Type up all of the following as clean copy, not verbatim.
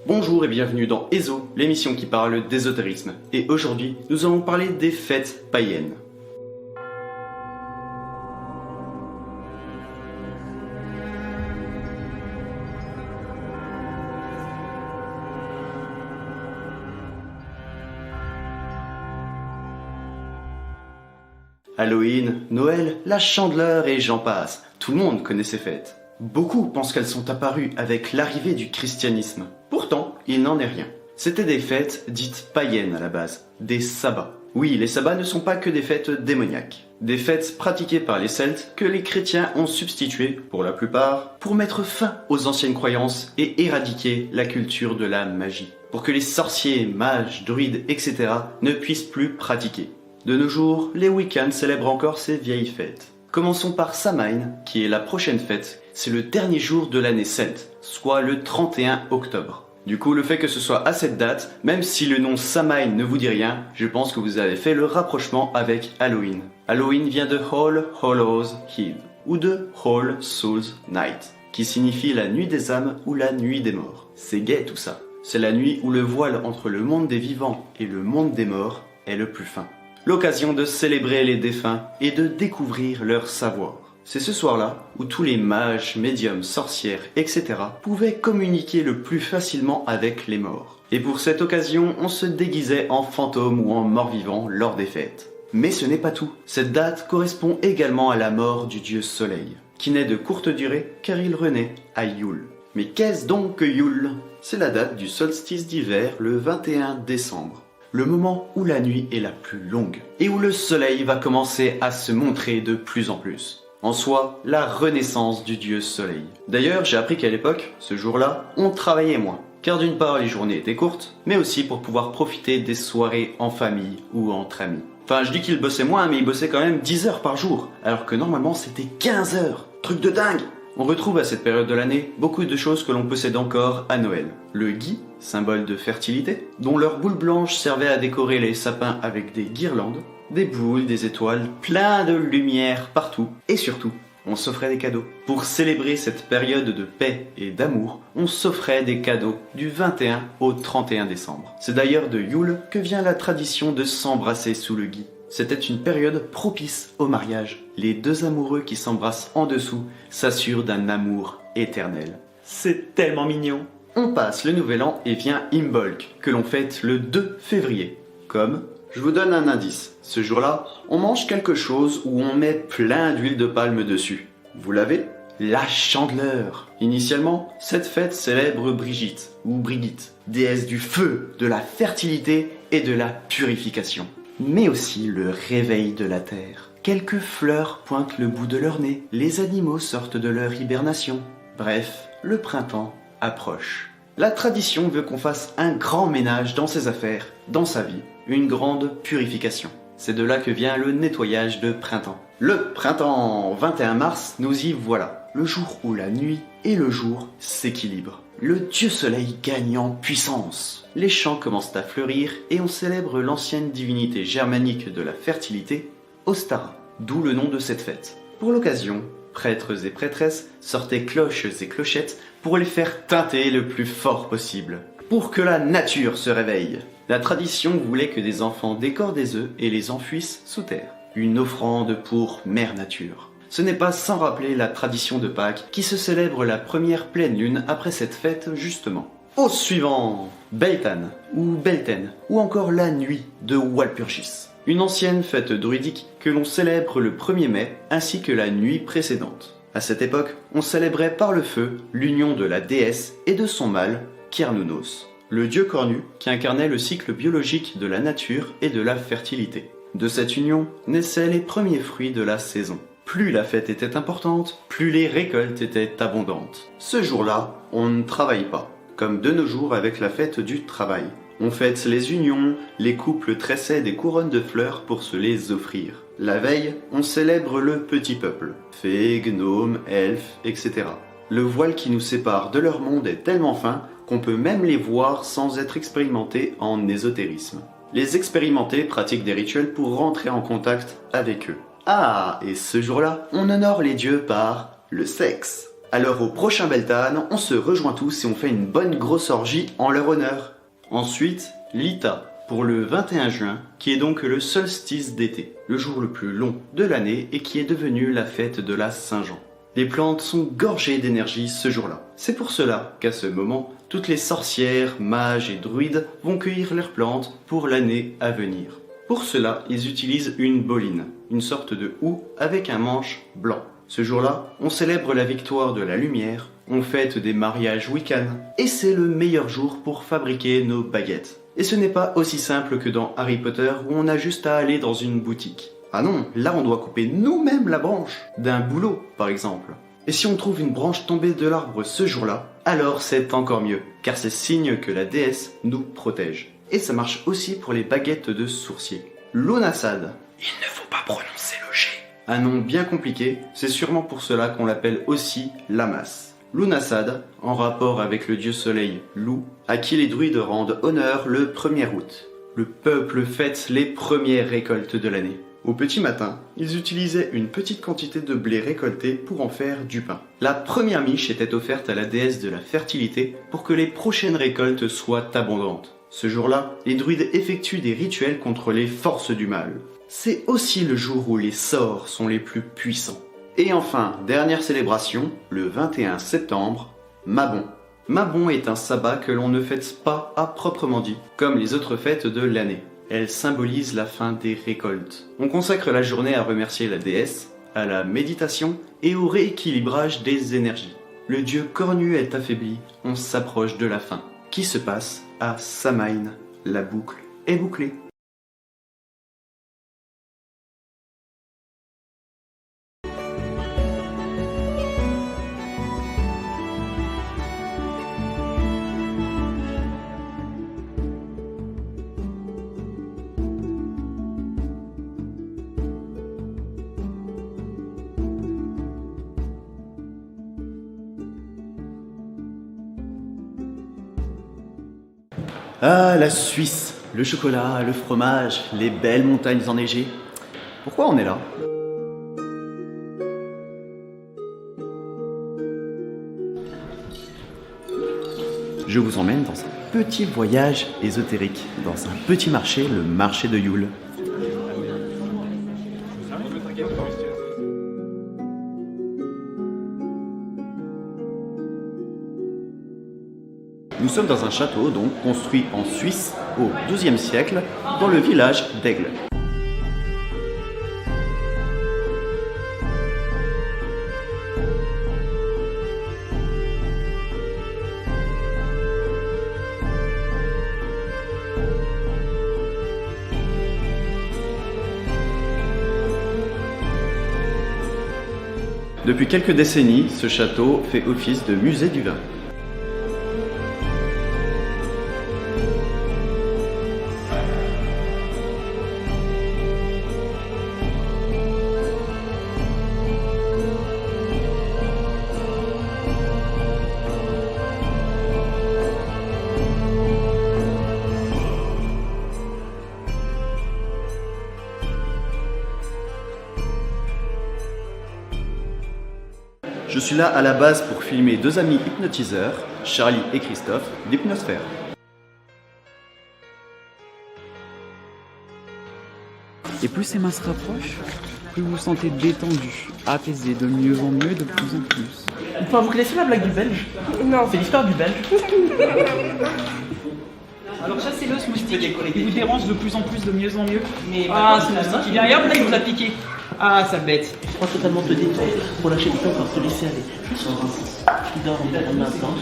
Bonjour et bienvenue dans ESO, l'émission qui parle d'ésotérisme. Et aujourd'hui, nous allons parler des fêtes païennes. Halloween, Noël, la Chandeleur et j'en passe. Tout le monde connaît ces fêtes. Beaucoup pensent qu'elles sont apparues avec l'arrivée du christianisme. Pourtant, il n'en est rien. C'étaient des fêtes dites païennes à la base, des sabbats. Oui, les sabbats ne sont pas que des fêtes démoniaques. Des fêtes pratiquées par les Celtes que les chrétiens ont substituées, pour la plupart, pour mettre fin aux anciennes croyances et éradiquer la culture de la magie. Pour que les sorciers, mages, druides, etc. ne puissent plus pratiquer. De nos jours, les Wiccans célèbrent encore ces vieilles fêtes. Commençons par Samhain, qui est la prochaine fête. C'est le dernier jour de l'année celte, soit le 31 octobre. Du coup, le fait que ce soit à cette date, même si le nom Samhain ne vous dit rien, je pense que vous avez fait le rapprochement avec Halloween. Halloween vient de All Hallows Eve, ou de All Souls Night, qui signifie la nuit des âmes ou la nuit des morts. C'est gai tout ça. C'est la nuit où le voile entre le monde des vivants et le monde des morts est le plus fin. L'occasion de célébrer les défunts et de découvrir leur savoir. C'est ce soir-là où tous les mages, médiums, sorcières, etc. pouvaient communiquer le plus facilement avec les morts. Et pour cette occasion, on se déguisait en fantôme ou en mort-vivant lors des fêtes. Mais ce n'est pas tout. Cette date correspond également à la mort du dieu Soleil, qui n'est de courte durée car il renaît à Yule. Mais qu'est-ce donc que Yule? C'est la date du solstice d'hiver le 21 décembre. Le moment où la nuit est la plus longue et où le soleil va commencer à se montrer de plus en plus. En soi, la renaissance du dieu soleil. D'ailleurs, j'ai appris qu'à l'époque, ce jour-là, on travaillait moins. Car d'une part, les journées étaient courtes, mais aussi pour pouvoir profiter des soirées en famille ou entre amis. Enfin, je dis qu'ils bossaient moins, mais ils bossaient quand même 10 heures par jour, alors que normalement c'était 15 heures. Truc de dingue! On retrouve à cette période de l'année beaucoup de choses que l'on possède encore à Noël. Le gui, symbole de fertilité, dont leurs boules blanches servaient à décorer les sapins avec des guirlandes, des boules, des étoiles, plein de lumière partout, et surtout, on s'offrait des cadeaux. Pour célébrer cette période de paix et d'amour, on s'offrait des cadeaux du 21 au 31 décembre. C'est d'ailleurs de Yule que vient la tradition de s'embrasser sous le gui. C'était une période propice au mariage. Les deux amoureux qui s'embrassent en dessous s'assurent d'un amour éternel. C'est tellement mignon. On passe le nouvel an et vient Imbolc, que l'on fête le 2 février. Comme, je vous donne un indice, ce jour-là, on mange quelque chose où on met plein d'huile de palme dessus. Vous l'avez? La Chandeleur. Initialement, cette fête célèbre Brigitte, ou Brigitte, déesse du feu, de la fertilité et de la purification. Mais aussi le réveil de la terre. Quelques fleurs pointent le bout de leur nez, les animaux sortent de leur hibernation. Bref, le printemps approche. La tradition veut qu'on fasse un grand ménage dans ses affaires, dans sa vie, une grande purification. C'est de là que vient le nettoyage de printemps. Le printemps, 21 mars, nous y voilà. Le jour où la nuit et le jour s'équilibrent. Le dieu soleil gagne en puissance. Les champs commencent à fleurir et on célèbre l'ancienne divinité germanique de la fertilité, Ostara, d'où le nom de cette fête. Pour l'occasion, prêtres et prêtresses sortaient cloches et clochettes pour les faire tinter le plus fort possible, pour que la nature se réveille. La tradition voulait que des enfants décorent des œufs et les enfouissent sous terre. Une offrande pour Mère Nature. Ce n'est pas sans rappeler la tradition de Pâques qui se célèbre la première pleine lune après cette fête justement. Au suivant, Beltane ou Belten ou encore la nuit de Walpurgis. Une ancienne fête druidique que l'on célèbre le 1er mai ainsi que la nuit précédente. À cette époque, on célébrait par le feu l'union de la déesse et de son mâle, Cernunnos, le dieu cornu qui incarnait le cycle biologique de la nature et de la fertilité. De cette union naissaient les premiers fruits de la saison. Plus la fête était importante, plus les récoltes étaient abondantes. Ce jour-là, on ne travaille pas, comme de nos jours avec la fête du travail. On fête les unions, les couples tressaient des couronnes de fleurs pour se les offrir. La veille, on célèbre le petit peuple, fées, gnomes, elfes, etc. Le voile qui nous sépare de leur monde est tellement fin qu'on peut même les voir sans être expérimentés en ésotérisme. Les expérimentés pratiquent des rituels pour rentrer en contact avec eux. Ah, et ce jour-là, on honore les dieux par le sexe. Alors au prochain Beltane, on se rejoint tous et on fait une bonne grosse orgie en leur honneur. Ensuite, l'Ita, pour le 21 juin, qui est donc le solstice d'été, le jour le plus long de l'année et qui est devenu la fête de la Saint-Jean. Les plantes sont gorgées d'énergie ce jour-là. C'est pour cela qu'à ce moment, toutes les sorcières, mages et druides vont cueillir leurs plantes pour l'année à venir. Pour cela, ils utilisent une boline, une sorte de houx avec un manche blanc. Ce jour-là, on célèbre la victoire de la lumière, on fête des mariages Wiccan, et c'est le meilleur jour pour fabriquer nos baguettes. Et ce n'est pas aussi simple que dans Harry Potter où on a juste à aller dans une boutique. Ah non, là on doit couper nous-mêmes la branche, d'un bouleau par exemple. Et si on trouve une branche tombée de l'arbre ce jour-là, alors c'est encore mieux, car c'est signe que la déesse nous protège. Et ça marche aussi pour les baguettes de sourcier. Lughnasadh. Il ne faut pas prononcer le G. Un nom bien compliqué, c'est sûrement pour cela qu'on l'appelle aussi Lammas. Lughnasadh, en rapport avec le dieu soleil Lugh, à qui les druides rendent honneur le 1er août. Le peuple fête les premières récoltes de l'année. Au petit matin, ils utilisaient une petite quantité de blé récolté pour en faire du pain. La première miche était offerte à la déesse de la fertilité pour que les prochaines récoltes soient abondantes. Ce jour-là, les druides effectuent des rituels contre les forces du mal. C'est aussi le jour où les sorts sont les plus puissants. Et enfin, dernière célébration, le 21 septembre, Mabon. Mabon est un sabbat que l'on ne fête pas à proprement dit, comme les autres fêtes de l'année. Elle symbolise la fin des récoltes. On consacre la journée à remercier la déesse, à la méditation et au rééquilibrage des énergies. Le dieu cornu est affaibli, on s'approche de la fin, qui se passe à Samhain. La boucle est bouclée. Ah, la Suisse, le chocolat, le fromage, les belles montagnes enneigées. Pourquoi on est là? Je vous emmène dans un petit voyage ésotérique, dans un petit marché, le marché de Yule. Nous sommes dans un château, donc construit en Suisse au XIIe siècle, dans le village d'Aigle. Depuis quelques décennies, ce château fait office de musée du vin. Je suis là à la base pour filmer deux amis hypnotiseurs, Charlie et Christophe, d'Hypnosphère. Et plus ces mains se rapprochent, plus vous vous sentez détendu, apaisé, de mieux en mieux, de plus en plus. Enfin, vous connaissez la blague du Belge? Non. C'est l'histoire du Belge. Alors ça c'est l'os moustique, il vous dérange de plus en plus, de mieux en mieux. Mais Ah, c'est le moustique, il vient et hop là il vous a piqué. Ah, ça bête. je crois totalement te détendre pour lâcher le temps pour te laisser aller. Je sens qui dort en maintenant.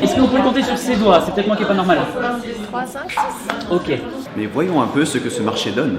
Est-ce que vous pouvez compter sur ses doigts? C'est peut-être moi qui est pas normal. 3, 5, 6. Ok. Mais voyons un peu ce que ce marché donne.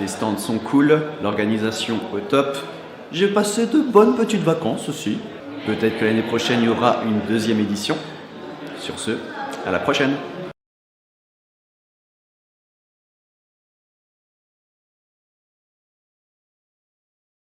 Les stands sont cool, l'organisation au top. J'ai passé de bonnes petites vacances aussi. Peut-être que l'année prochaine, il y aura une deuxième édition. Sur ce, à la prochaine!